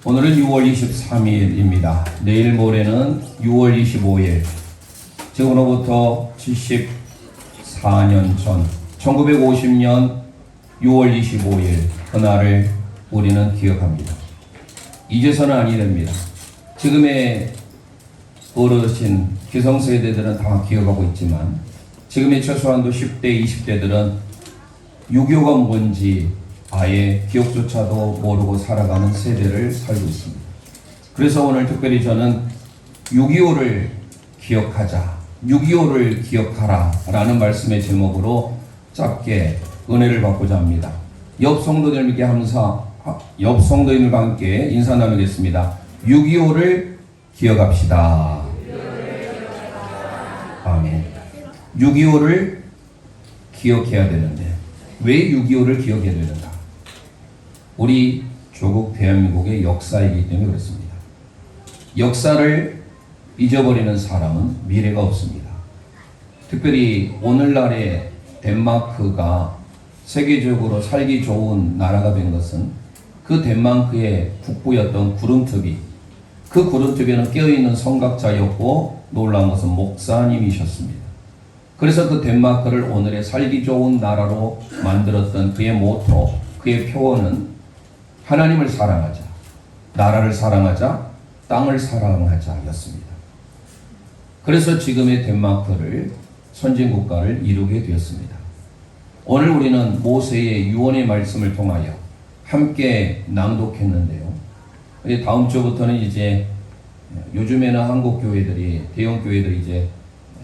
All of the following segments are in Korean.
오늘은 6월 23일입니다. 내일 모레는 6월 25일. 지금으로부터 74년 전 1950년 6월 25일 그날을 우리는 기억합니다. 이제서는 아니 됩니다. 지금의 어르신 기성세대들은 다 기억하고 있지만 지금의 최소한도 10대, 20대들은 6.25가 뭔지 아예 기억조차도 모르고 살아가는 세대를 살고 있습니다. 그래서 오늘 특별히 저는 6.25를 기억하자, 6.25를 기억하라 라는 말씀의 제목으로 짧게 은혜를 받고자 합니다. 옆 성도들과 함께 인사 나누겠습니다. 6.25를 기억합시다. 아멘. 6.25를 기억해야 되는데 왜 6.25를 기억해야 되는가? 우리 조국 대한민국의 역사이기 때문에 그렇습니다. 역사를 잊어버리는 사람은 미래가 없습니다. 특별히 오늘날의 덴마크가 세계적으로 살기 좋은 나라가 된 것은 그 덴마크의 국부였던 구름트비, 그 구름트비는 깨어있는 성각자였고 놀라운 것은 목사님이셨습니다. 그래서 그 덴마크를 오늘의 살기 좋은 나라로 만들었던 그의 모토, 그의 표어는 하나님을 사랑하자, 나라를 사랑하자, 땅을 사랑하자 였습니다. 그래서 지금의 덴마크를 선진국가를 이루게 되었습니다. 오늘 우리는 모세의 유언의 말씀을 통하여 함께 낭독했는데요. 다음 주부터는 이제 요즘에는 한국 교회들이, 대형 교회들이 이제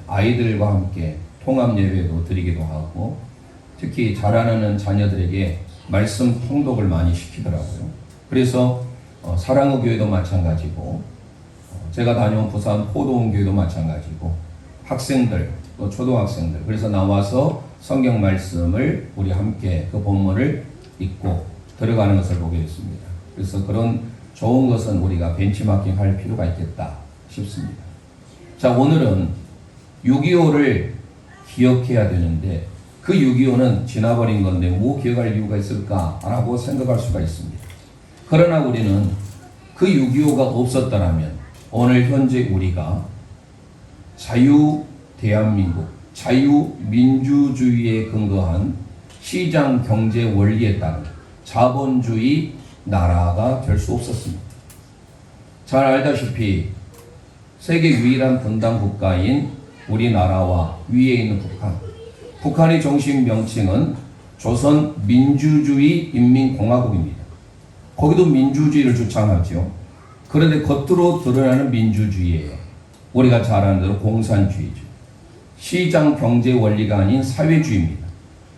아이들과 함께 통합 예배도 드리기도 하고 특히 자라나는 자녀들에게 말씀 통독을 많이 시키더라고요. 그래서 사랑의 교회도 마찬가지고 제가 다녀온 부산 포도원 교회도 마찬가지고 학생들 또 초등학생들 그래서 나와서 성경 말씀을 우리 함께 그 본문을 읽고 들어가는 것을 보게 됐습니다. 그래서 그런 좋은 것은 우리가 벤치마킹 할 필요가 있겠다 싶습니다. 자, 오늘은 6.25를 기억해야 되는데 그 6.25는 지나버린 건데 뭐 기억할 이유가 있을까라고 생각할 수가 있습니다. 그러나 우리는 그 6.25가 없었다면 오늘 현재 우리가 자유 대한민국, 자유민주주의에 근거한 시장 경제 원리에 따른 자본주의 나라가 될 수 없었습니다. 잘 알다시피 세계 유일한 분단 국가인 우리나라와 위에 있는 북한의 정식 명칭은 조선민주주의인민공화국입니다. 거기도 민주주의를 주창하죠. 그런데 겉으로 드러나는 민주주의예요. 우리가 잘 아는 대로 공산주의죠. 시장 경제 원리가 아닌 사회주의입니다.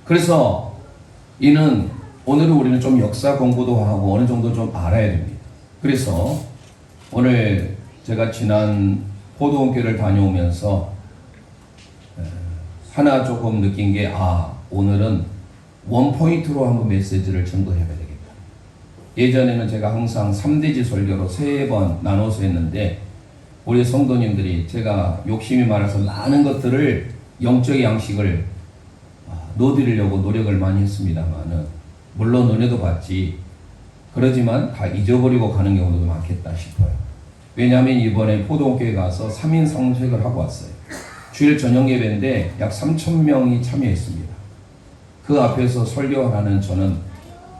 그래서 이는 오늘은 우리는 좀 역사 공부도 하고 어느 정도 좀 알아야 됩니다. 그래서 오늘 제가 지난 포도원교회를 다녀오면서 하나 조금 느낀 게 오늘은 원포인트로 한번 메시지를 전도해야 되겠다. 예전에는 제가 항상 3대지 설교로 3번 나눠서 했는데 우리 성도님들이 제가 욕심이 많아서 많은 것들을 영적 양식을 넣어드리려고 노력을 많이 했습니다만은 물론 은혜도 받지 그러지만 다 잊어버리고 가는 경우도 많겠다 싶어요. 왜냐하면 이번에 포도원교회 가서 3인 성sek을 하고 왔어요. 주일 저녁 예배인데 약 3,000명이 참여했습니다. 그 앞에서 설교하는 저는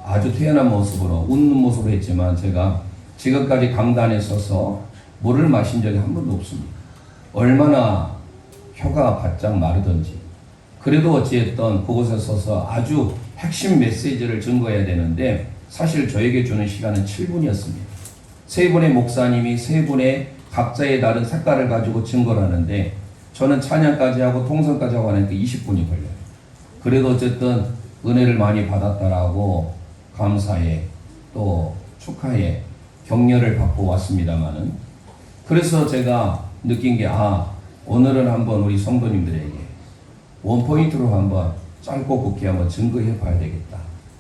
아주 태연한 모습으로 웃는 모습으로 했지만 제가 지금까지 강단에 서서 물을 마신 적이 한 번도 없습니다. 얼마나 혀가 바짝 마르던지. 그래도 어찌했든 그곳에 서서 아주 핵심 메시지를 증거해야 되는데 사실 저에게 주는 시간은 7분이었습니다. 3분의 목사님이 3분의 각자의 다른 색깔을 가지고 증거를 하는데 저는 찬양까지 하고 통성까지 하고 하니까 20분이 걸려요. 그래도 어쨌든 은혜를 많이 받았다라고 감사해 또 축하해 격려를 받고 왔습니다만은 그래서 제가 느낀 게 오늘은 한번 우리 성도님들에게 원포인트로 한번 짧고 굵게 한번 증거해 봐야 되겠다.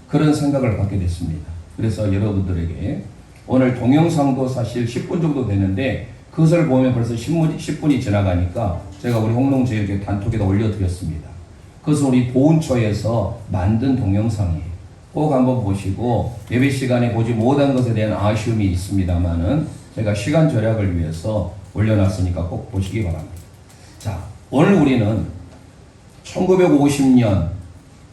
그런 생각을 갖게 됐습니다. 그래서 여러분들에게 오늘 동영상도 사실 10분 정도 되는데 그것을 보면 벌써 10분이 지나가니까 제가 우리 홍농지역에 단톡에다 올려드렸습니다. 그것은 우리 보훈처에서 만든 동영상이에요. 꼭 한번 보시고 예배 시간에 보지 못한 것에 대한 아쉬움이 있습니다만은 제가 시간 절약을 위해서 올려놨으니까 꼭 보시기 바랍니다. 자, 오늘 우리는 1950년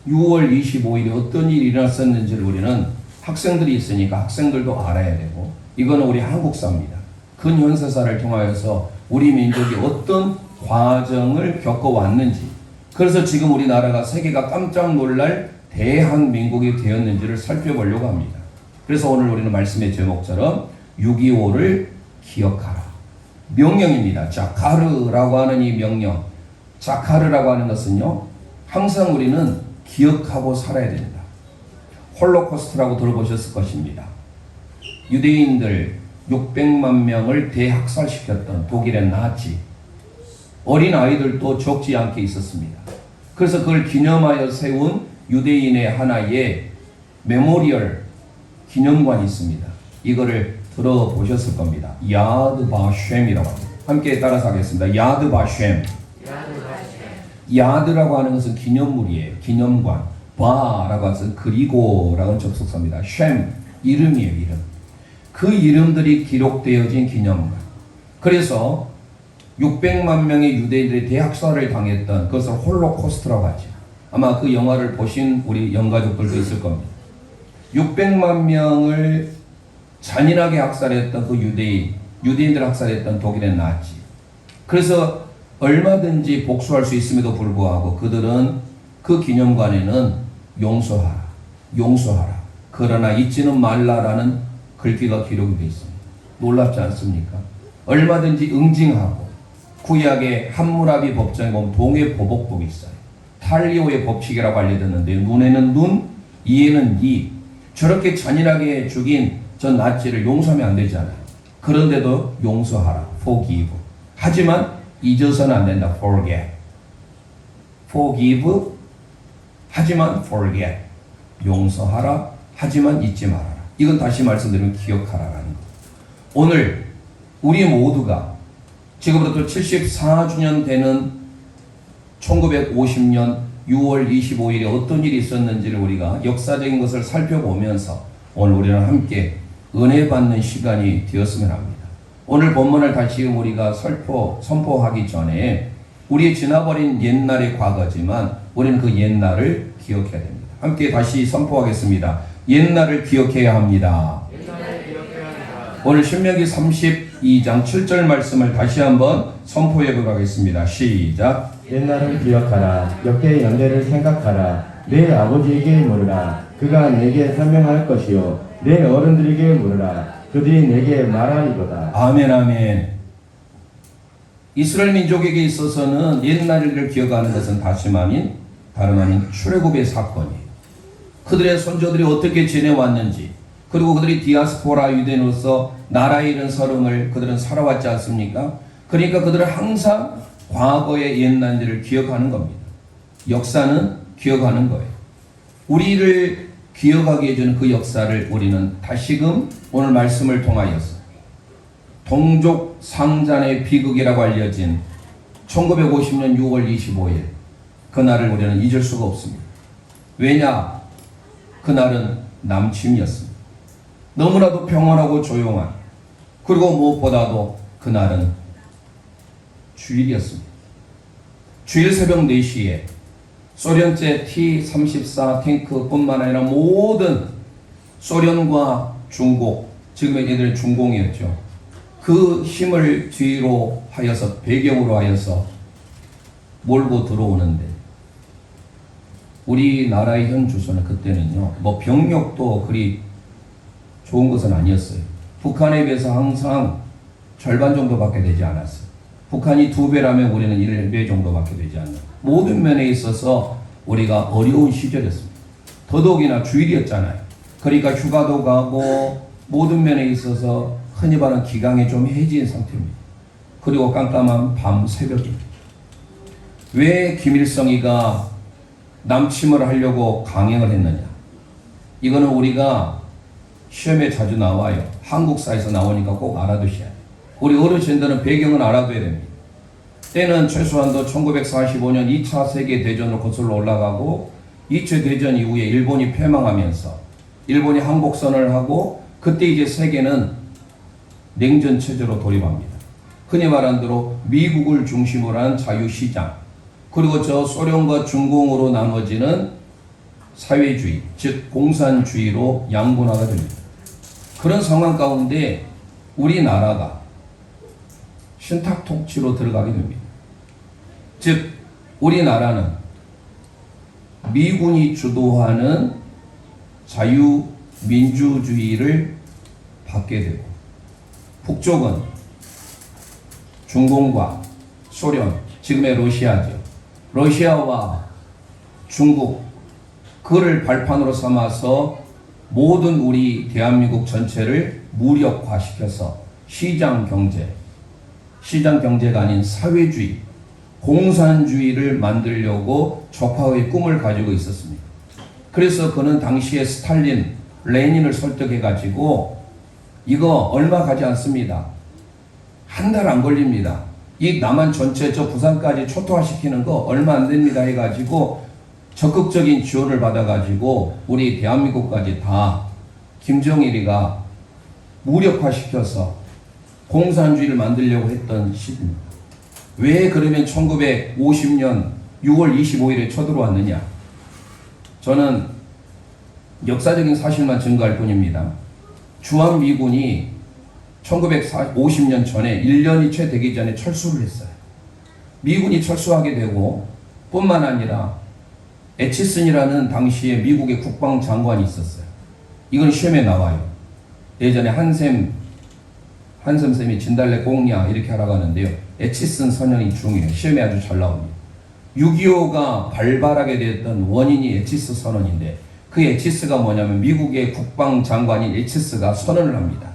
6월 25일에 어떤 일이 일어났었는지를 우리는 학생들이 있으니까 학생들도 알아야 되고, 이거는 우리 한국사입니다. 근현세사를 통하여서 우리 민족이 어떤 과정을 겪어왔는지, 그래서 지금 우리나라가 세계가 깜짝 놀랄 대한민국이 되었는지를 살펴보려고 합니다. 그래서 오늘 우리는 말씀의 제목처럼 6.25를 기억하라. 명령입니다. 자카르라고 하는 이 명령. 자카르라고 하는 것은요, 항상 우리는 기억하고 살아야 됩니다. 홀로코스트라고 들어보셨을 것입니다. 유대인들 600만 명을 대학살시켰던 독일의 나치. 어린 아이들도 적지 않게 있었습니다. 그래서 그걸 기념하여 세운 유대인의 하나의 메모리얼 기념관이 있습니다. 이거를 들어보셨을 겁니다. 야드 바셴이라고 합니다. 함께 따라서 하겠습니다. 야드 바셴. 야드라고 하는 것은 기념물이에요. 기념관. 바라고 해서 그리고라는 접속사입니다. 셴, 이름이에요. 이름. 그 이름들이 기록되어진 기념관. 그래서 600만 명의 유대인들이 대학살을 당했던 그것을 홀로코스트라고 하죠. 아마 그 영화를 보신 우리 영가족들도 있을 겁니다. 600만 명을 잔인하게 학살했던 그 유대인들 학살했던 독일의 나치. 그래서 얼마든지 복수할 수 있음에도 불구하고 그들은 그 기념관에는 용서하라. 그러나 잊지는 말라라는 글귀가 기록이 되어 있습니다. 놀랍지 않습니까? 얼마든지 응징하고, 구약의 함무라비 법정에 보면 동해 보복법이 있어요. 탈리오의 법칙이라고 알려졌는데, 눈에는 눈, 이에는 이. 저렇게 잔인하게 죽인 저 나치를 용서하면 안 되잖아요. 그런데도 용서하라. forgive. 하지만 잊어서는 안 된다. forget. forgive. 하지만 forget. 용서하라. 하지만 잊지 말아라. 이건 다시 말씀드리면 기억하라라는 것. 오늘 우리 모두가 지금부터 74주년 되는 1950년 6월 25일에 어떤 일이 있었는지를 우리가 역사적인 것을 살펴보면서 오늘 우리는 함께 은혜 받는 시간이 되었으면 합니다. 오늘 본문을 다시 우리가 선포하기 전에 우리의 지나버린 옛날의 과거지만 우리는 그 옛날을 기억해야 됩니다. 함께 다시 선포하겠습니다. 옛날을 기억해야 합니다. 오늘 신명기 32장 7절 말씀을 다시 한번 선포해 보도록 하겠습니다. 시작. 옛날을 기억하라. 역대의 연대를 생각하라. 내 아버지에게 물으라. 그가 내게 설명할 것이요. 내 어른들에게 물으라. 그들이 내게 말하리로다. 아멘 아멘. 이스라엘 민족에게 있어서는 옛날을 기억하는 것은 다름 아닌 출애굽의 사건이에요. 그들의 선조들이 어떻게 지내왔는지, 그리고 그들이 디아스포라 유대인으로서 나라에 이른 서름을 그들은 살아왔지 않습니까? 그러니까 그들은 항상 과거의 옛날 일을 기억하는 겁니다. 역사는 기억하는 거예요. 우리를 기억하게 해주는 그 역사를 우리는 다시금 오늘 말씀을 통하여서 동족 상잔의 비극이라고 알려진 1950년 6월 25일 그날을 우리는 잊을 수가 없습니다. 왜냐? 그날은 남침이었습니다. 너무나도 평온하고 조용한, 그리고 무엇보다도 그날은 주일이었습니다. 주일 새벽 4시에 소련제 T-34 탱크뿐만 아니라 모든 소련과 중국, 지금의 얘들은 중공이었죠. 그 힘을 뒤로 하여서, 배경으로 하여서 몰고 들어오는데, 우리나라의 현 주소는 그때는요, 뭐 병력도 그리 좋은 것은 아니었어요. 북한에 비해서 항상 절반 정도밖에 되지 않았어요. 북한이 2배라면 우리는 1배 정도밖에 되지 않는, 모든 면에 있어서 우리가 어려운 시절이었습니다. 더더욱이나 주일이었잖아요. 그러니까 휴가도 가고 모든 면에 있어서 흔히 말하는 기강이 좀 해지인 상태입니다. 그리고 깜깜한 밤 새벽입니다. 왜 김일성이가 남침을 하려고 강행을 했느냐? 이거는 우리가 시험에 자주 나와요. 한국사에서 나오니까 꼭 알아두셔야 돼요. 우리 어르신들은 배경은 알아둬야 됩니다. 때는 최소한도 1945년 2차 세계대전으로 거슬러 올라가고 2차 대전 이후에 일본이 패망하면서 일본이 항복선언을 하고 그때 이제 세계는 냉전 체제로 돌입합니다. 흔히 말한 대로 미국을 중심으로 한 자유시장, 그리고 저 소련과 중공으로 나눠지는 사회주의, 즉 공산주의로 양분화가 됩니다. 그런 상황 가운데 우리나라가 신탁통치로 들어가게 됩니다. 즉 우리나라는 미군이 주도하는 자유민주주의를 받게 되고, 북쪽은 중공과 소련, 지금의 러시아죠. 러시아와 중국, 그를 발판으로 삼아서 모든 우리 대한민국 전체를 무력화시켜서 시장 경제가 아닌 사회주의, 공산주의를 만들려고 적화의 꿈을 가지고 있었습니다. 그래서 그는 당시에 스탈린, 레닌을 설득해가지고 이거 얼마 가지 않습니다. 한 달 안 걸립니다. 이 남한 전체 저 부산까지 초토화시키는 거 얼마 안 됩니다 해가지고 적극적인 지원을 받아가지고 우리 대한민국까지 다 김정일이가 무력화시켜서 공산주의를 만들려고 했던 시기입니다. 왜 그러면 1950년 6월 25일에 쳐들어왔느냐? 저는 역사적인 사실만 증거할 뿐입니다. 주한미군이 1950년 전에 1년이 채 되기 전에 철수를 했어요. 미군이 철수하게 되고 뿐만 아니라 에치슨이라는 당시에 미국의 국방장관이 있었어요. 이건 시험에 나와요. 예전에 한샘쌤이 진달래 꽁냐 이렇게 하라고 하는데요. 에치슨 선언이 중요해요. 시험에 아주 잘 나옵니다. 6.25가 발발하게 됐던 원인이 에치스 선언인데, 그 에치스가 뭐냐면 미국의 국방장관인 에치스가 선언을 합니다.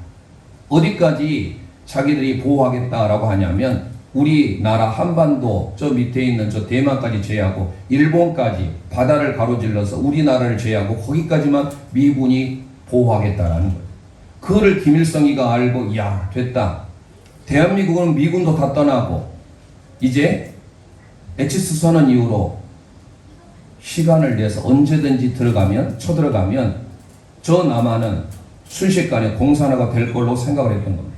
어디까지 자기들이 보호하겠다라고 하냐면 우리나라 한반도 저 밑에 있는 저 대만까지 제외하고 일본까지 바다를 가로질러서 우리나라를 제외하고 거기까지만 미군이 보호하겠다라는 거예요. 그거를 김일성이가 알고 야 됐다. 대한민국은 미군도 다 떠나고 이제 에치스 선언 이후로 시간을 내서 언제든지 쳐들어가면 저 남한은 순식간에 공산화가 될 걸로 생각을 했던 겁니다.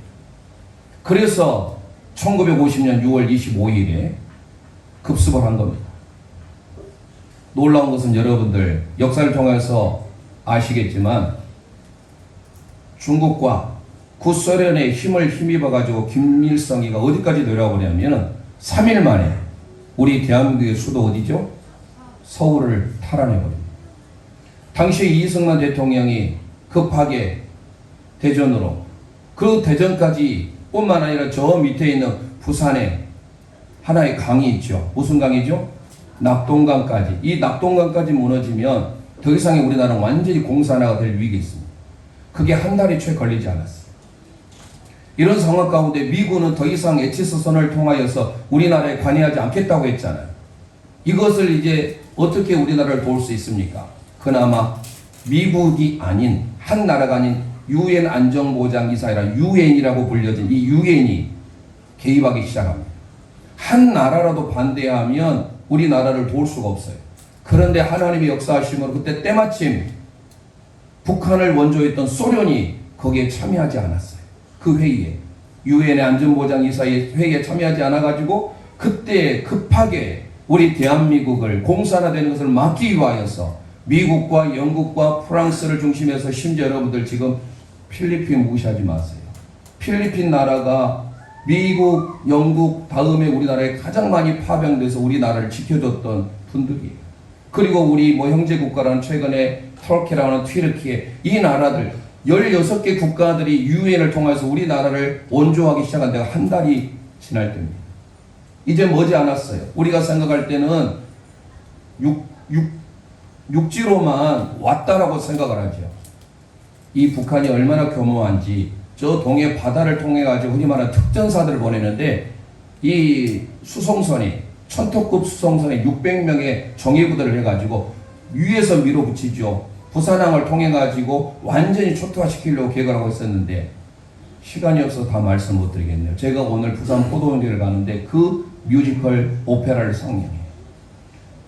그래서 1950년 6월 25일에 급습을 한 겁니다. 놀라운 것은 여러분들 역사를 통해서 아시겠지만 중국과 구소련의 힘을 힘입어가지고 김일성이가 어디까지 내려오냐면 3일 만에 우리 대한민국의 수도 어디죠? 서울을 탈환해버립니다. 당시 이승만 대통령이 급하게 대전으로, 그 대전까지 뿐만 아니라 저 밑에 있는 부산에 하나의 강이 있죠. 무슨 강이죠? 낙동강까지. 이 낙동강까지 무너지면 더 이상의 우리나라는 완전히 공산화가 될 위기가 있습니다. 그게 한 달이 채 걸리지 않았어요. 이런 상황 가운데 미군은 더 이상 에치스 선언을 통하여서 우리나라에 관여하지 않겠다고 했잖아요. 이것을 이제 어떻게 우리나라를 도울 수 있습니까? 그나마 미국이 아닌, 한 나라가 아닌 UN 안전보장이사회라 UN이라고 불려진 이 UN이 개입하기 시작합니다. 한 나라라도 반대하면 우리나라를 도울 수가 없어요. 그런데 하나님의 역사하심으로 그때 때마침 북한을 원조했던 소련이 거기에 참여하지 않았어요. 그 회의에, UN의 안전보장이사회 회의에 참여하지 않아가지고 그때 급하게 우리 대한민국을 공산화되는 것을 막기 위하여서 미국과 영국과 프랑스를 중심해서, 심지어 여러분들 지금 필리핀 무시하지 마세요. 필리핀 나라가 미국, 영국 다음에 우리나라에 가장 많이 파병돼서 우리나라를 지켜줬던 분들이에요. 그리고 우리 형제국가라는 최근에 터키라는 튀르키예, 이 나라들 16개 국가들이 UN을 통해서 우리나라를 원조하기 시작한 데가 한 달이 지날 때입니다. 이제 머지 않았어요. 우리가 생각할 때는 육지로만 왔다라고 생각을 하죠. 이 북한이 얼마나 교묘한지, 저 동해 바다를 통해 가지고 흔히 말하는 특전사들을 보내는데, 이 수송선이 천토급 수송선에 600명의 정예부대를 해가지고 위에서 밀어붙이죠. 부산항을 통해 가지고 완전히 초토화시키려고 계획을 하고 있었는데 시간이 없어서 다 말씀 못 드리겠네요. 제가 오늘 부산 포도원대를 가는데 그 뮤지컬 오페라를 상영해요.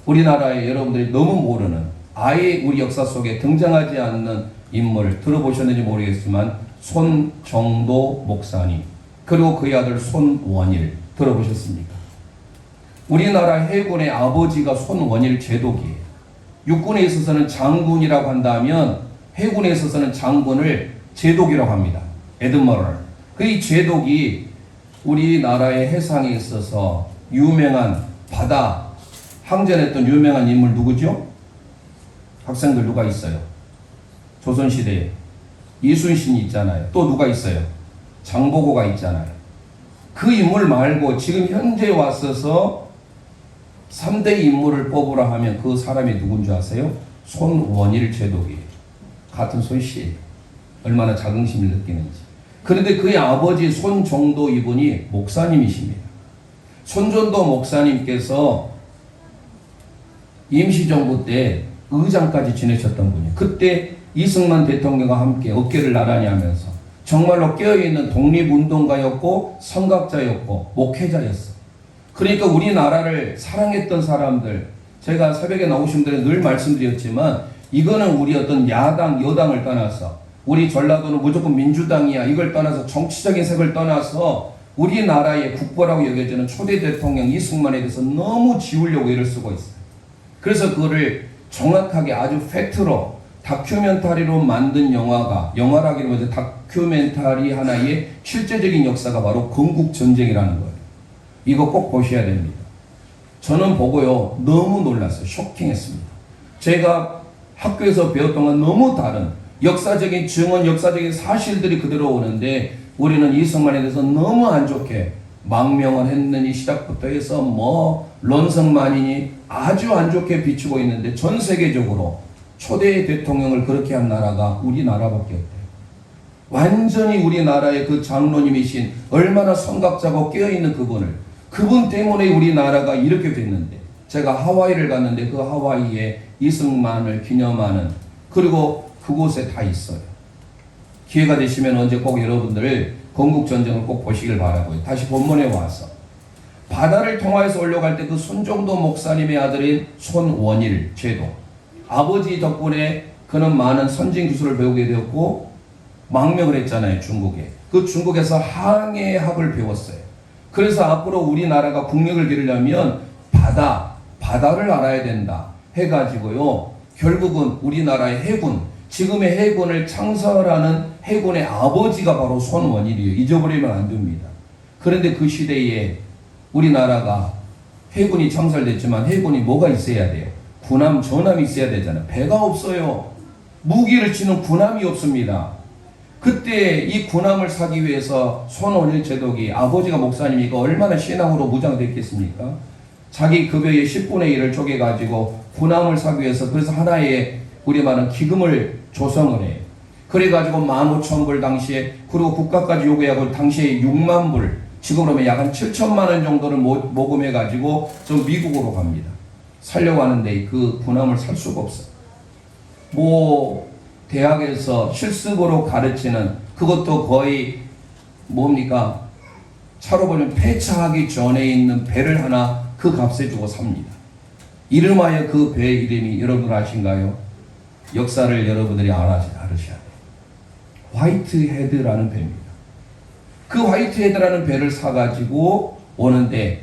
우리나라에 여러분들이 너무 모르는 아예 우리 역사 속에 등장하지 않는 인물 들어보셨는지 모르겠지만 손정도 목사님 그리고 그의 아들 손원일 들어보셨습니까? 우리나라 해군의 아버지가 손원일 제독이에요. 육군에 있어서는 장군이라고 한다면 해군에 있어서는 장군을 제독이라고 합니다. 에드머럴. 그 제독이 우리나라의 해상에 있어서 유명한 바다 항전했던 유명한 인물 누구죠? 학생들 누가 있어요? 조선시대에 이순신이 있잖아요. 또 누가 있어요? 장보고가 있잖아요. 그 인물 말고 지금 현재 왔어서 3대 인물을 뽑으라 하면 그 사람이 누군지 아세요? 손원일 제독이에요. 같은 손씨예요. 얼마나 자긍심을 느끼는지. 그런데 그의 아버지 손정도 이분이 목사님이십니다. 손정도 목사님께서 임시정부 때 의장까지 지내셨던 분이에요. 그때 이승만 대통령과 함께 어깨를 나란히 하면서 정말로 깨어있는 독립운동가였고 선각자였고 목회자였어요. 그러니까 우리나라를 사랑했던 사람들, 제가 새벽에 나오신 분들에 늘 말씀드렸지만 이거는 우리 어떤 야당, 여당을 떠나서 우리 전라도는 무조건 민주당이야 이걸 떠나서 정치적인 색을 떠나서 우리나라의 국보라고 여겨지는 초대 대통령 이승만에 대해서 너무 지우려고 애를 쓰고 있어요. 그래서 그거를 정확하게 아주 팩트로 다큐멘터리로 만든 영화라기보다 다큐멘터리 하나의 실제적인 역사가 바로 건국전쟁이라는 거예요. 이거 꼭 보셔야 됩니다. 저는 보고요 너무 놀랐어요. 쇼킹했습니다. 제가 학교에서 배웠던 건 너무 다른 역사적인 증언, 역사적인 사실들이 그대로 오는데 우리는 이승만에 대해서 너무 안 좋게 망명을 했느니 시작부터 해서 뭐 론성만이니 아주 안 좋게 비추고 있는데 전 세계적으로 초대 대통령을 그렇게 한 나라가 우리나라밖에 없대요. 완전히 우리나라의 그 장로님이신 얼마나 선각자고 깨어있는 그분 때문에 우리나라가 이렇게 됐는데 제가 하와이를 갔는데 그 하와이에 이승만을 기념하는 그리고 그곳에 다 있어요. 기회가 되시면 언제 꼭 여러분들 건국전쟁을 꼭 보시길 바라고요. 다시 본문에 와서 바다를 통하여서 올라갈 때 그 손정도 목사님의 아들인 손원일 제독 아버지 덕분에 그는 많은 선진 기술을 배우게 되었고 망명을 했잖아요. 중국에. 그 중국에서 항해학을 배웠어요. 그래서 앞으로 우리나라가 국력을 기르려면 바다를 알아야 된다 해가지고요. 결국은 우리나라의 해군, 지금의 해군을 창설하는 해군의 아버지가 바로 손원일이에요. 잊어버리면 안 됩니다. 그런데 그 시대에 우리나라가 해군이 창설됐지만 해군이 뭐가 있어야 돼요? 군함, 전함이 있어야 되잖아요. 배가 없어요. 무기를 치는 군함이 없습니다. 그때 이 군함을 사기 위해서 손원일 제독이 아버지가 목사님이니까 얼마나 신앙으로 무장됐겠습니까? 자기 급여의 10분의 1을 쪼개가지고 군함을 사기 위해서 그래서 하나의 우리 말은 기금을 조성을 해요. 그래가지고 15,000불 당시에 그리고 국가까지 요구하고 당시에 6만 불 지금으로 하면 약 한 7천만 원 정도를 모금해가지고 저 미국으로 갑니다. 살려고 하는데 그 군함을 살 수가 없어요. 대학에서 실습으로 가르치는 그것도 거의 뭡니까? 차로 보면 폐차하기 전에 있는 배를 하나 그 값에 주고 삽니다. 이름하여 그 배 이름이 여러분 아신가요? 역사를 여러분들이 알으셔야 돼요. 화이트헤드라는 배입니다. 그 화이트헤드라는 배를 사가지고 오는데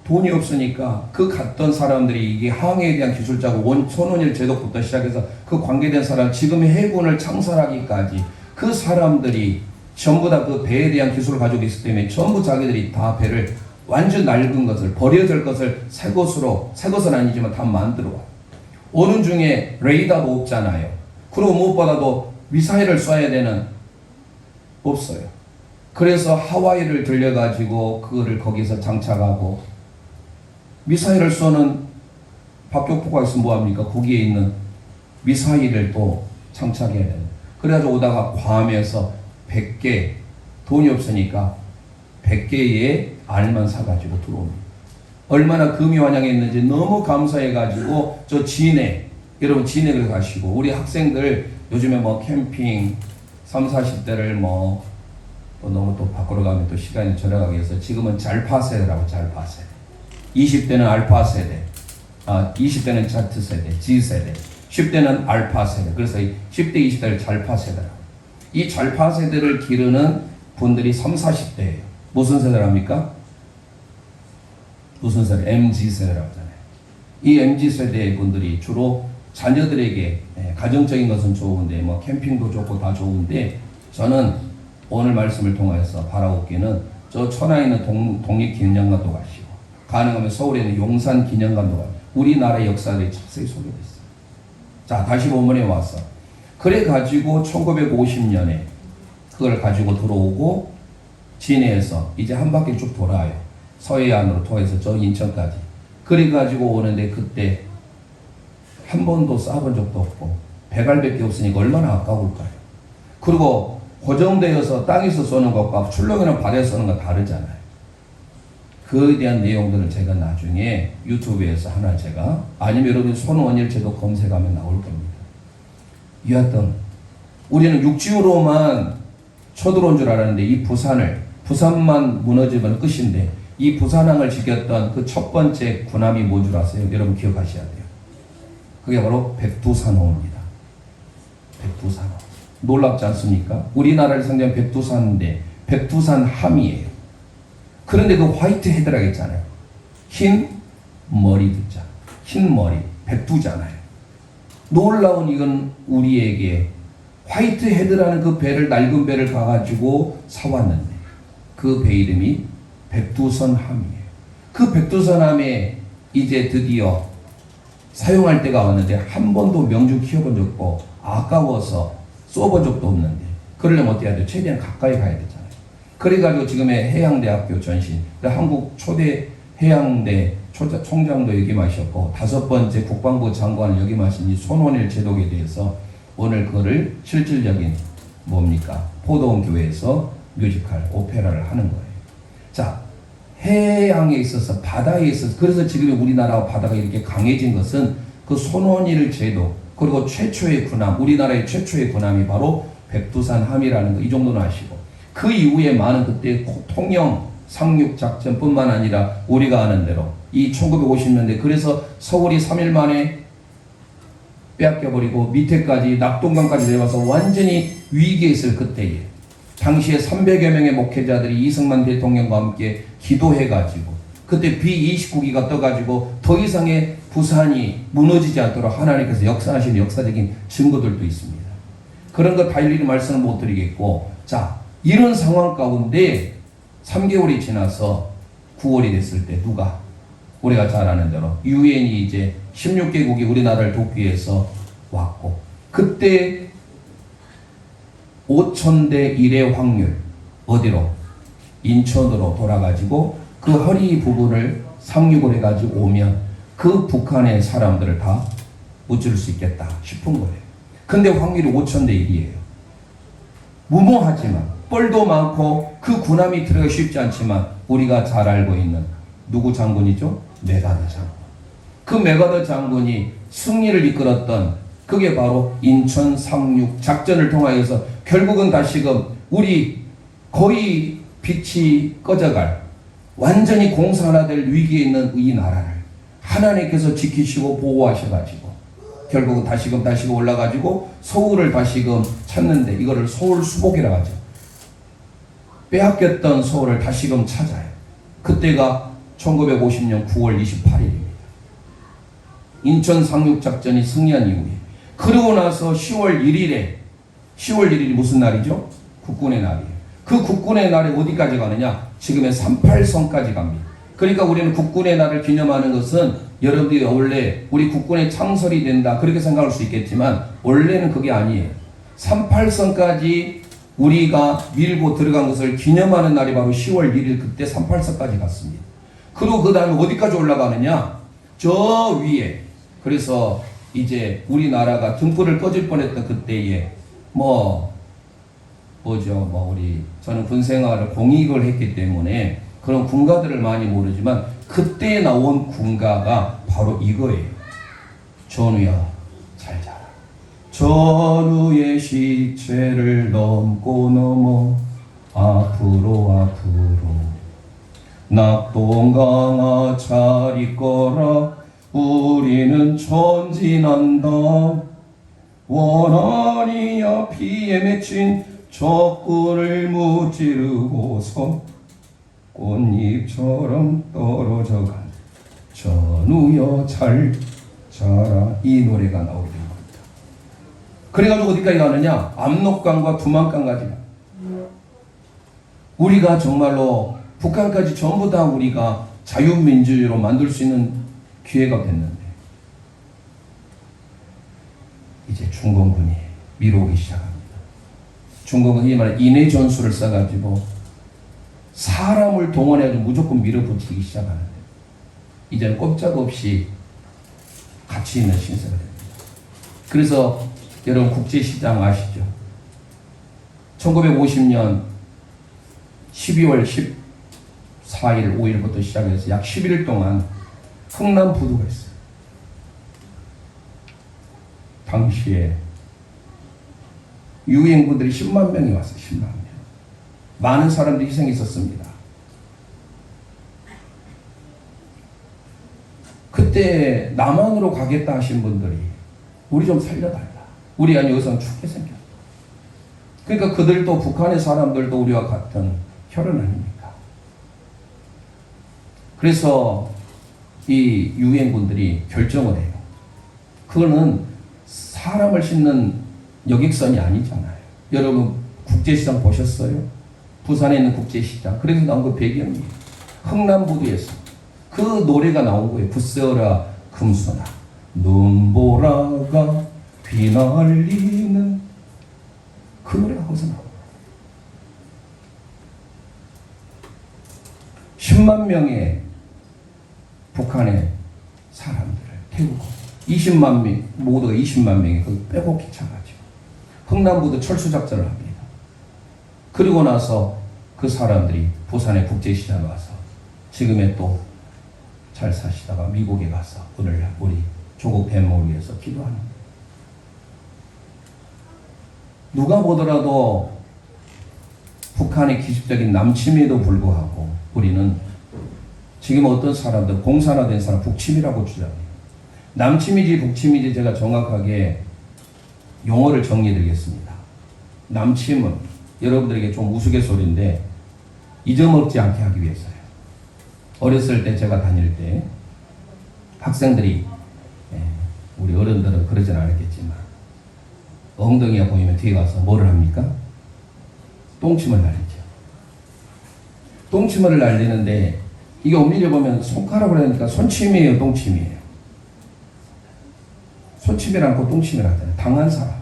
돈이 없으니까 그 갔던 사람들이 이게 항해에 대한 기술자고 손원일 제독부터 시작해서 그 관계된 사람 지금의 해군을 창설하기까지 그 사람들이 전부 다 그 배에 대한 기술을 가지고 있기 때문에 전부 자기들이 다 배를 완전 낡은 것을 버려질 것을 새 것은 아니지만 다 만들어 와요. 오는 중에 레이더도 없잖아요. 그리고 무엇보다도 미사일을 쏴야 되는 없어요. 그래서 하와이를 들려가지고 그거를 거기서 장착하고 미사일을 쏘는 박격포가 있으면 뭐합니까? 거기에 있는 미사일을 또 장착해야 돼요. 그래가지고 오다가 괌에서 100개 돈이 없으니까 100개의 알만 사가지고 들어옵니다. 얼마나 금이 환영했는지 너무 감사해가지고 저 진해 여러분 진해를 가시고 우리 학생들 요즘에 뭐 캠핑 30-40대를 뭐 또 너무 또 밖으로 가면 또 시간이 절약하기 위해서 지금은 잘파 세대라고 잘파 세대 20대는 알파 세대 20대는 Z세대, G세대, 10대는 알파세대. 그래서 10대, 20대를 잘파세대라고. 이 잘파세대를 기르는 분들이 30, 40대예요. 무슨 세대랍니까? 무슨 세대? MZ세대라고 하잖아요. 이 MZ세대의 분들이 주로 자녀들에게 가정적인 것은 좋은데 뭐 캠핑도 좋고 다 좋은데 저는 오늘 말씀을 통해서 바라옵기는 저 천안에 있는 독립기념관도 가시고 가능하면 서울에 있는 용산기념관도 가시고 우리나라의 역사들이 자세히 소개되어 있어요. 자, 다시 본문에 와서 그래 가지고 1950년에 그걸 가지고 들어오고 진해에서 이제 한 바퀴 쭉 돌아요. 서해안으로 통해서 저 인천까지. 그래 가지고 오는데 그때 한 번도 싸본 적도 없고 배갈밖에 없으니까 얼마나 아까울까요? 그리고 고정되어서 땅에서 쏘는 것과 출렁이는 바다에서 쏘는 건 다르잖아요. 그에 대한 내용들은 제가 나중에 유튜브에서 하나 제가 아니면 여러분 손원일 제도 검색하면 나올 겁니다. 여하튼 우리는 육지로만 쳐들어온 줄 알았는데 이 부산만 무너지면 끝인데 이 부산항을 지켰던 그 첫 번째 군함이 뭔 줄 아세요? 여러분 기억하셔야 돼요. 그게 바로 백두산호입니다. 백두산호. 놀랍지 않습니까? 우리나라를 상대한 백두산인데 백두산함이에요. 그런데 그 화이트 헤드라고 했잖아요. 흰 머리 두자. 흰 머리. 백두잖아요. 놀라운 이건 우리에게 화이트 헤드라는 그 배를 낡은 배를 가가지고 사왔는데 그 배 이름이 백두산함이에요. 그 백두산함에 이제 드디어 사용할 때가 왔는데 한 번도 명중 키워본 적도 없고 아까워서 쏘본 적도 없는데 그러려면 어떻게 해야 돼요? 최대한 가까이 가야 되잖아요. 그래가지고 지금의 해양대학교 전신 한국 초대 해양대 총장도 역임하셨고 5번째 국방부 장관을 역임하신 이 손원일 제독에 대해서 오늘 그거를 실질적인 뭡니까? 포도원 교회에서 뮤지컬 오페라를 하는 거예요. 자, 해양에 있어서 바다에 있어서 그래서 지금 우리나라와 바다가 이렇게 강해진 것은 그 손원일 제독 그리고 최초의 군함 우리나라의 최초의 군함이 바로 백두산함이라는 거 이 정도는 아시고 그 이후에 많은 그때 통영 상륙 작전뿐만 아니라 우리가 아는 대로 이 1950년대 그래서 서울이 3일 만에 빼앗겨버리고 밑에까지 낙동강까지 내려와서 완전히 위기에 있을 그때에 당시에 300여 명의 목회자들이 이승만 대통령과 함께 기도해가지고 그때 B-29기가 떠가지고 더 이상의 부산이 무너지지 않도록 하나님께서 역사하시는 역사적인 증거들도 있습니다. 그런 거 다 일일이 말씀을 못 드리겠고 자 이런 상황 가운데 3개월이 지나서 9월이 됐을 때 누가 우리가 잘 아는 대로 유엔이 이제 16개국이 우리나라를 돕기 위해서 왔고 그때 5,000대 1의 확률 어디로? 인천으로 돌아가지고 그 허리 부분을 상륙을 해가지고 오면 그 북한의 사람들을 다 무찌를 수 있겠다 싶은 거예요. 근데 확률이 5,000대 1이에요. 무모하지만 뻘도 많고 그 군함이 들어가기 쉽지 않지만 우리가 잘 알고 있는 누구 장군이죠? 메가더 장군. 그 메가더 장군이 승리를 이끌었던 그게 바로 인천 상륙 작전을 통하여서 결국은 다시금 우리 거의 빛이 꺼져갈 완전히 공산화될 위기에 있는 이 나라를 하나님께서 지키시고 보호하셔가지고 결국은 다시금 올라가지고 서울을 다시금 찾는데 이거를 서울 수복이라고 하죠. 빼앗겼던 서울을 다시금 찾아요. 그때가 1950년 9월 28일입니다. 인천 상륙작전이 승리한 이후에 그러고 나서 10월 1일이 무슨 날이죠? 국군의 날이에요. 그 국군의 날에 어디까지 가느냐? 지금의 38선까지 갑니다. 그러니까 우리는 국군의 날을 기념하는 것은 여러분들이 원래 우리 국군의 창설이 된다 그렇게 생각할 수 있겠지만 원래는 그게 아니에요. 38선까지 우리가 밀고 들어간 것을 기념하는 날이 바로 10월 1일 그때 38선까지 갔습니다. 그리고 그 다음에 어디까지 올라가느냐? 저 위에 그래서 이제 우리나라가 등불을 꺼질 뻔했던 그때에 저는 군생활을 공익을 했기 때문에 그런 군가들을 많이 모르지만 그때 나온 군가가 바로 이거예요. 전우야 잘 자라. 전우의 시체를 넘고 넘어 앞으로 낙동강아 잘 있거라 우리는 전진한다. 원한이여 피에 맺힌 적군을 무찌르고서 꽃잎처럼 떨어져간 전우여 잘 자라. 이 노래가 나오게 된 겁니다. 그래가지고 어디까지 가느냐? 압록강과 두만강까지 가. 우리가 정말로 북한까지 전부 다 우리가 자유민주주의로 만들 수 있는 기회가 됐는데 이제 중공군이 밀어오기 시작합니다. 중공군이 말하는 인해 전술을 써가지고 사람을 동원해서 무조건 밀어붙이기 시작하는데 이제는 꼼짝없이 가치 있는 신세가 됩니다. 그래서 여러분 국제시장 아시죠? 1950년 12월 14일, 5일부터 시작해서 약 11일 동안 흥남부두가 있어요. 당시에 유엔군들이 10만 명이 왔어요. 10만 명. 많은 사람들이 희생했었습니다. 그때 남한으로 가겠다 하신 분들이 우리 좀 살려달라. 우리 아니 여기서는 죽게 생겼다. 그러니까 그들도 북한의 사람들도 우리와 같은 혈연 아닙니까? 그래서 이 유엔군들이 결정을 해요. 그거는 사람을 싣는 여객선이 아니잖아요. 여러분 국제시장 보셨어요? 부산에 있는 국제시장. 그래서 나온 그 배경이에요. 흥남부두에서 그 노래가 나온 거예요. 부서라 금수나 눈보라가 휘날리는 그 노래가 거기서 나와요. 10만 명의 북한의 사람들을 태우고 20만 명, 모두가 20만 명이 거기 빼곡히 차가지고 흥남부두 철수작전을 합니다. 그리고 나서 그 사람들이 부산의 국제시장에 와서 지금의 또 잘 사시다가 미국에 가서 오늘 우리 조국 뱀모를 위해서 기도하는 거예요. 누가 보더라도 북한의 기습적인 남침에도 불구하고 우리는 지금 어떤 사람들 공산화된 사람 북침이라고 주장해요. 남침이지 북침이지 제가 정확하게 용어를 정리해 드리겠습니다. 남침은 여러분들에게 좀 우스갯소리인데 잊어먹지 않게 하기 위해서요. 어렸을 때 제가 다닐 때 학생들이 우리 어른들은 그러진 않았겠지만 엉덩이가 보이면 뒤에 가서 뭐를 합니까? 똥침을 날리죠. 똥침을 날리는데 이게 엄밀히 보면 손가락으로 하니까 손침이에요, 똥침이에요? 손침을 않고 똥침을 하잖아요. 당한 사람.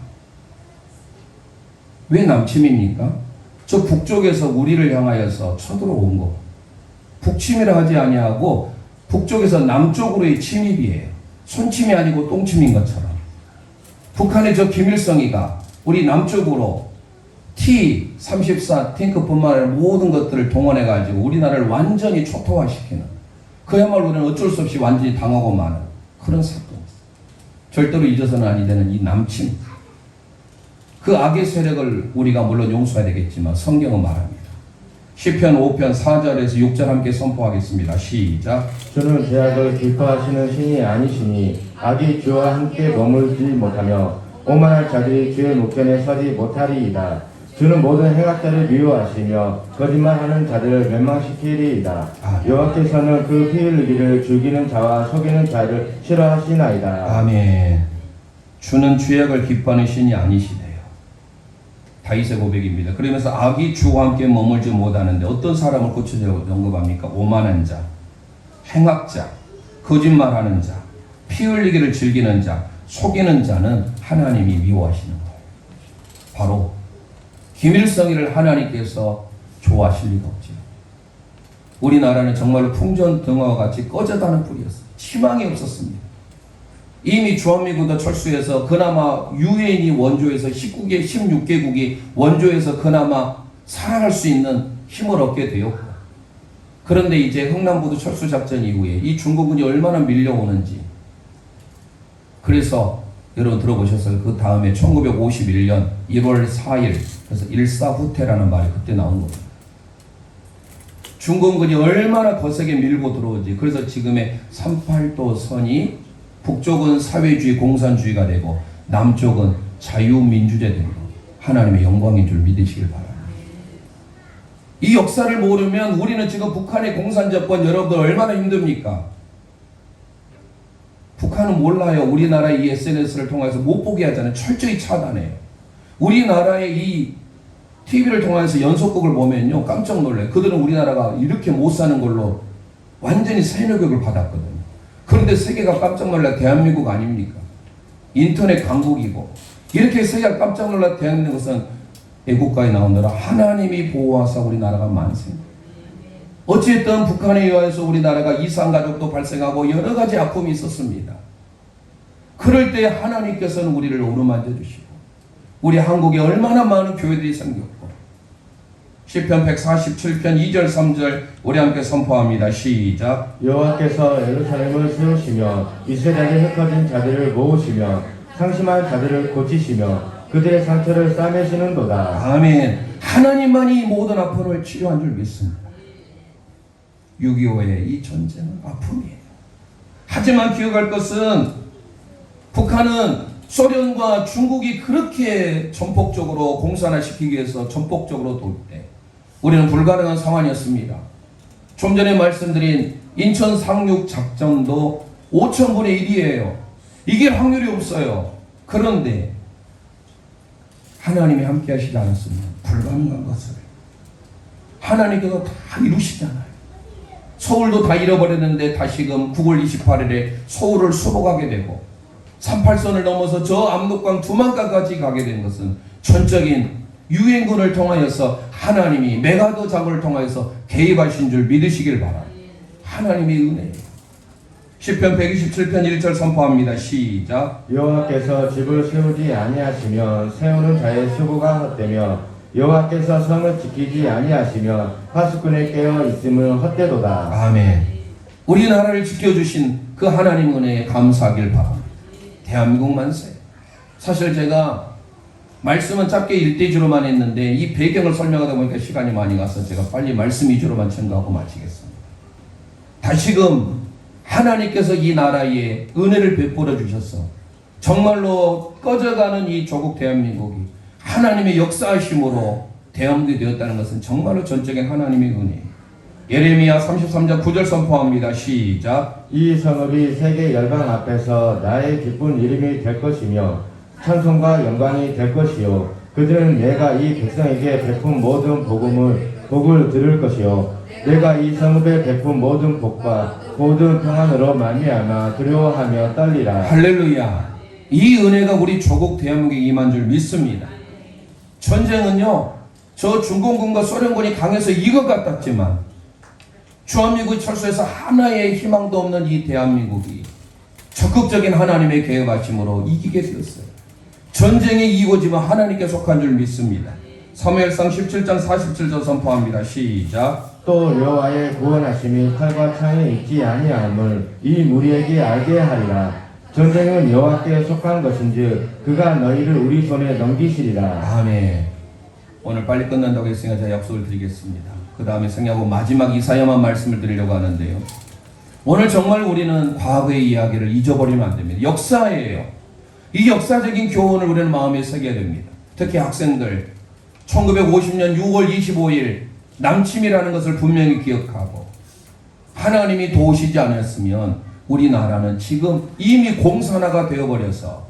왜 남침입니까? 저 북쪽에서 우리를 향하여서 쳐들어온 거. 북침이라 하지 아니하고 북쪽에서 남쪽으로의 침입이에요. 손침이 아니고 똥침인 것처럼. 북한의 저 김일성이가 우리 남쪽으로 T-34 탱크뿐만 아니라 모든 것들을 동원해가지고 우리나라를 완전히 초토화시키는 그야말로 우리는 어쩔 수 없이 완전히 당하고 마는 그런 사건이었어요. 절대로 잊어서는 아니 되는 이 남침. 그 악의 세력을 우리가 물론 용서해야 되겠지만 성경은 말합니다. 시편 5편 4절에서 6절 함께 선포하겠습니다. 시작. 주는 죄악을 기뻐하시는 신이 아니시니 악이 주와 함께 머물지 못하며 오만할 자들이 주의 목전에 서지 못하리이다. 주는 모든 행악자를 미워하시며 거짓말하는 자들을 멸망시키리이다. 여호와께서는 그 피 흘리기를 죽이는 자와 속이는 자를 싫어하시나이다. 아멘. 주는 죄악을 기뻐하는 신이 아니시대요. 다윗의 고백입니다. 그러면서 악이 주와 함께 머물지 못하는데 어떤 사람을 고쳐주려고 언급합니까? 오만한 자, 행악자, 거짓말하는 자, 피 흘리기를 즐기는 자, 속이는 자는 하나님이 미워하시는 거예요. 바로 김일성이를 하나님께서 좋아하실 리가 없죠. 우리나라는 정말로 풍전등화와 같이 꺼져가는 뿌리였어요. 희망이 없었습니다. 이미 주한미군도 철수해서 그나마 유엔이 원조해서 19개, 16개국이 원조해서 그나마 살아갈 수 있는 힘을 얻게 되었고, 그런데 이제 흥남부두 철수작전 이후에 이 중국군이 얼마나 밀려오는지, 그래서 여러분 들어보셨어요? 그 다음에 1951년 1월 4일 그래서 일사후퇴라는 말이 그때 나온 겁니다. 중공군이 얼마나 거세게 밀고 들어오지. 그래서 지금의 38도 선이 북쪽은 사회주의 공산주의가 되고 남쪽은 자유민주제 된 거. 하나님의 영광인 줄 믿으시길 바랍니다. 이 역사를 모르면 우리는 지금 북한의 공산정권 여러분들 얼마나 힘듭니까? 북한은 몰라요. 우리나라의 이 SNS를 통해서 못 보게 하잖아요. 철저히 차단해요. 우리나라의 이 TV를 통해서 연속극을 보면요 깜짝 놀라요. 그들은 우리나라가 이렇게 못 사는 걸로 완전히 세뇌교육을 받았거든요. 그런데 세계가 깜짝 놀라 대한민국 아닙니까? 인터넷 강국이고 이렇게 세계가 깜짝 놀라 대한민국 것은 애국가에 나오느라 하나님이 보호하사 우리나라가 만세입니다. 어찌됐든 북한에 의해서 우리나라가 이산가족도 발생하고 여러 가지 아픔이 있었습니다. 그럴 때 하나님께서는 우리를 어루만져 주시고 우리 한국에 얼마나 많은 교회들이 생겼고 시편 147편 2절 3절 우리 함께 선포합니다. 시작. 여호와께서 예루살렘을 세우시며 이스라엘에 흩어진 자들을 모으시며 상심한 자들을 고치시며 그들의 상처를 싸매시는도다. 아멘. 하나님만이 이 모든 아픔을 치료한 줄 믿습니다. 6.25의 이 전쟁은 아픔이에요. 하지만 기억할 것은 북한은 소련과 중국이 그렇게 전폭적으로 공산화시키기 위해서 전폭적으로 돌 때 우리는 불가능한 상황이었습니다. 좀 전에 말씀드린 인천 상륙 작전도 5,000분의 1이에요. 이길 확률이 없어요. 그런데 하나님이 함께 하시지 않았으면 불가능한 것을 하나님께서 다 이루시잖아요. 서울도 다 잃어버렸는데 다시금 9월 28일에 서울을 수복하게 되고 38선을 넘어서 저 압록강 두만강까지 가게 된 것은 전적인 유엔군을 통하여서 하나님이 메가더 장군을 통하여서 개입하신 줄 믿으시길 바랍니다. 하나님의 은혜예요. 시편 127편 1절 선포합니다. 시작. 여호와께서 집을 세우지 아니하시면 세우는 자의 수고가 헛되며 여호와께서 성을 지키지 아니하시며 파수꾼에 깨어 있음은 헛되도다. 아멘. 우리나라를 지켜주신 그 하나님 은혜에 감사하길 바랍니다. 대한민국 만세. 사실 제가 말씀은 짧게 1대주로만 했는데 이 배경을 설명하다 보니까 시간이 많이 가서 제가 빨리 말씀 위주로만 전가하고 마치겠습니다. 다시금 하나님께서 이 나라에 은혜를 베풀어 주셔서 정말로 꺼져가는 이 조국 대한민국이 하나님의 역사하심으로 대한민국이 되었다는 것은 정말로 전적인 하나님의 은혜예요. 예레미야 33장 9절 선포합니다. 시작. 이 성읍이 세계 열방 앞에서 나의 기쁜 이름이 될 것이며 찬송과 영광이 될 것이요 그들은 내가 이 백성에게 베푼 모든 복을 들을 것이요 내가 이 성읍에 베푼 모든 복과 모든 평안으로 말미암아 두려워하며 떨리라. 할렐루야. 이 은혜가 우리 조국 대한민국에 임한 줄 믿습니다. 전쟁은요 저 중공군과 소련군이 강해서 이것 같았지만 주한미국이 철수해서 하나의 희망도 없는 이 대한민국이 적극적인 하나님의 계획하심으로 이기게 되었어요. 전쟁에 이기고지만 하나님께 속한 줄 믿습니다. 사무엘상 17장 47절 선포합니다. 시작. 또 여호와의 구원하심이 칼과 창에 있지 아니함을 이 무리에게 알게 하리라. 전쟁은 여호와께 속한 것인즉 그가 너희를 우리 손에 넘기시리라. 아멘. 오늘 빨리 끝난다고 했으니까 제가 약속을 드리겠습니다. 그 다음에 생략하고 마지막 이사야만 말씀을 드리려고 하는데요. 오늘 정말 우리는 과거의 이야기를 잊어버리면 안 됩니다. 역사예요. 이 역사적인 교훈을 우리는 마음에 새겨야 됩니다. 특히 학생들 1950년 6월 25일 남침이라는 것을 분명히 기억하고 하나님이 도우시지 않았으면 우리나라는 지금 이미 공산화가 되어버려서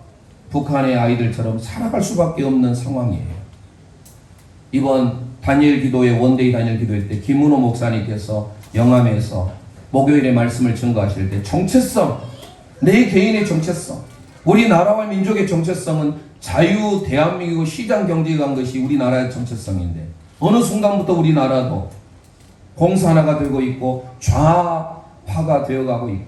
북한의 아이들처럼 살아갈 수밖에 없는 상황이에요. 이번 다니엘 기도회 원데이 다니엘 기도회 때 김문호 목사님께서 영암에서 목요일에 말씀을 증거하실 때 정체성, 내 개인의 정체성, 우리나라와 민족의 정체성은 자유 대한민국 시장 경제에 간 것이 우리나라의 정체성인데 어느 순간부터 우리나라도 공산화가 되고 있고 좌파가 되어가고 있고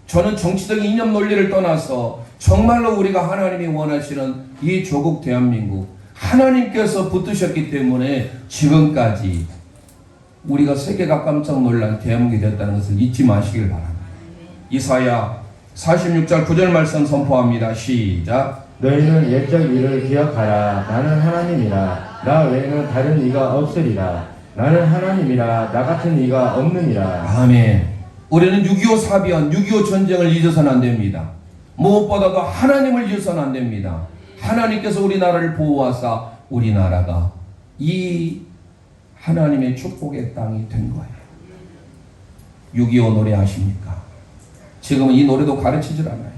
저는 정치적인 이념 논리를 떠나서 정말로 우리가 하나님이 원하시는 이 조국 대한민국 하나님께서 붙드셨기 때문에 지금까지 우리가 세계가 깜짝 놀란 대한민국이 되었다는 것을 잊지 마시길 바랍니다. 이사야 46절 9절 말씀 선포합니다. 시작. 너희는 옛적 일을 기억하라. 나는 하나님이라. 나 외에는 다른 이가 없으리라. 나는 하나님이라 나 같은 이가 없느니라. 아멘. 우리는 6.25 사변, 6.25 전쟁을 잊어서는 안 됩니다. 무엇보다도 하나님을 잊어서는 안 됩니다. 하나님께서 우리나라를 보호하사 우리나라가 이 하나님의 축복의 땅이 된 거예요. 6.25 노래 아십니까? 지금은 이 노래도 가르치질 않아요.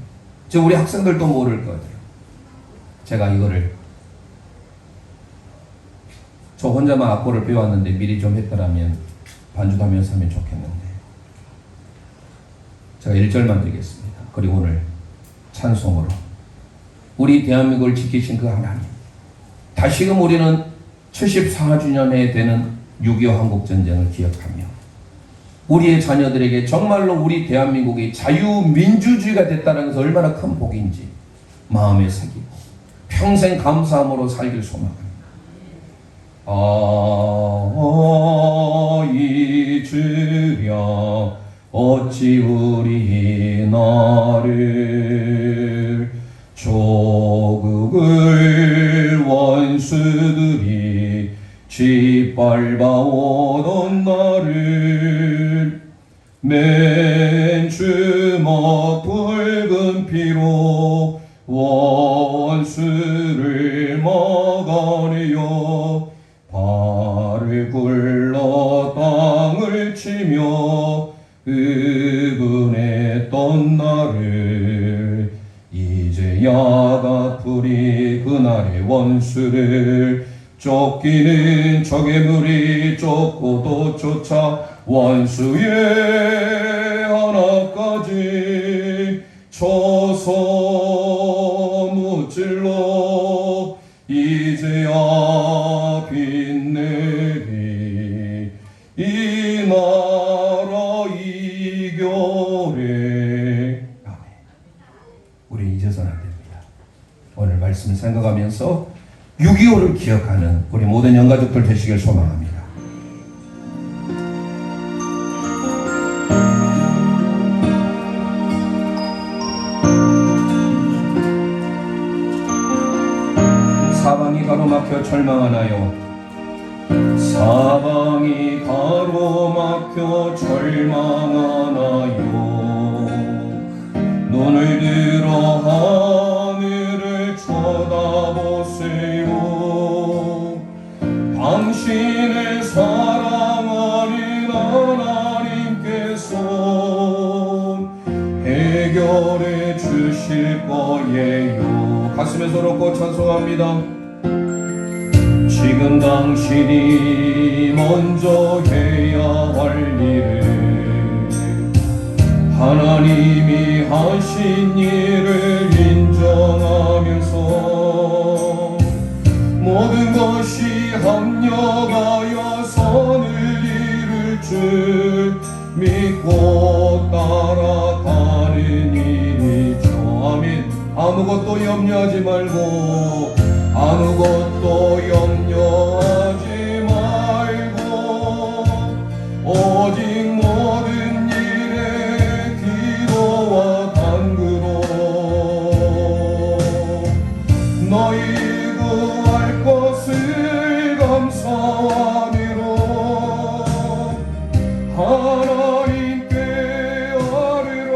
지금 우리 학생들도 모를 거예요. 제가 이거를 저 혼자만 악보를 배웠는데 미리 좀 했더라면 반주도 하면서 하면 좋겠는데 제가 1절만 드리겠습니다. 그리고 오늘 찬송으로 우리 대한민국을 지키신 그 하나님, 다시금 우리는 74주년에 되는 6.25 한국전쟁을 기억하며 우리의 자녀들에게 정말로 우리 대한민국이 자유민주주의가 됐다는 것은 얼마나 큰 복인지 마음에 새기고 평생 감사함으로 살길 소망합니다. 잊으랴 어찌 우리 나를 조국을 원수들이 짓밟아오던 나를 맨 주먹 붉은 피로 원수를 막아내어 발을 굴러 땅을 치며 의분했던 나를 이제야 갚으리 그날의 원수를 쫓기는 적의 무리 쫓고도 쫓아 원수의 하나까지 쳐서 무찔러 이제야 빛내리 이 나라 이겨내. 우리 잊어서는 안 됩니다. 오늘 말씀을 생각하면서 6.25를 기억하는 우리 모든 영가족들 되시길 소망합니다. 사방이 가로막혀 절망하나요? 사방이 가로막혀 절망하나요? 눈을 들어 하늘을 쳐다보세요. 당신의 사랑하는 하나님께서 해결해 주실 거예요. 가슴에 손 얹고 찬송합니다. 지금 당신이 먼저 해야 할 일을 하나님이 하신 일을 인정하면서 모든 것이 합력하여 선을 이룰 줄 믿고 따라가는 일이죠. 아멘. 아무것도 염려하지 말고 아무것도 염려하지 말고 오직 모든 일에 기도와 간구로 너희 구할 것을 감사함으로 하나님께 아뢰라.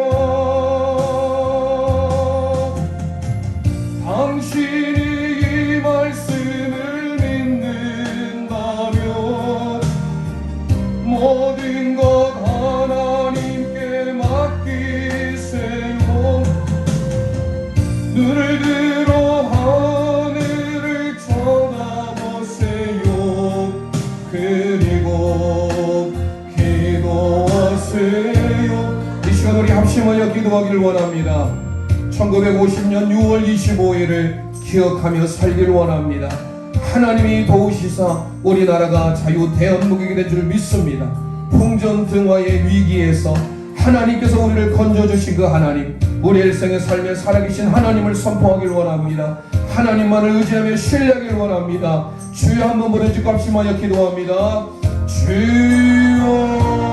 당신이 말씀을 믿는다면 모든 것 하나님께 맡기세요. 눈을 들어 하늘을 쳐다보세요. 그리고 기도하세요. 이 시간 우리 합심하여 기도하길 원합니다. 1950년 6월 25일을 기억하며 살길 원합니다. 하나님이 도우시사 우리나라가 자유 대한민국이 된 줄 믿습니다. 풍전등화의 위기에서 하나님께서 우리를 건져주신 그 하나님, 우리 일생의 삶에 살아계신 하나님을 선포하길 원합니다. 하나님만을 의지하며 신뢰하길 원합니다. 주여 한번 부르짖고 합심하여 기도합니다. 주여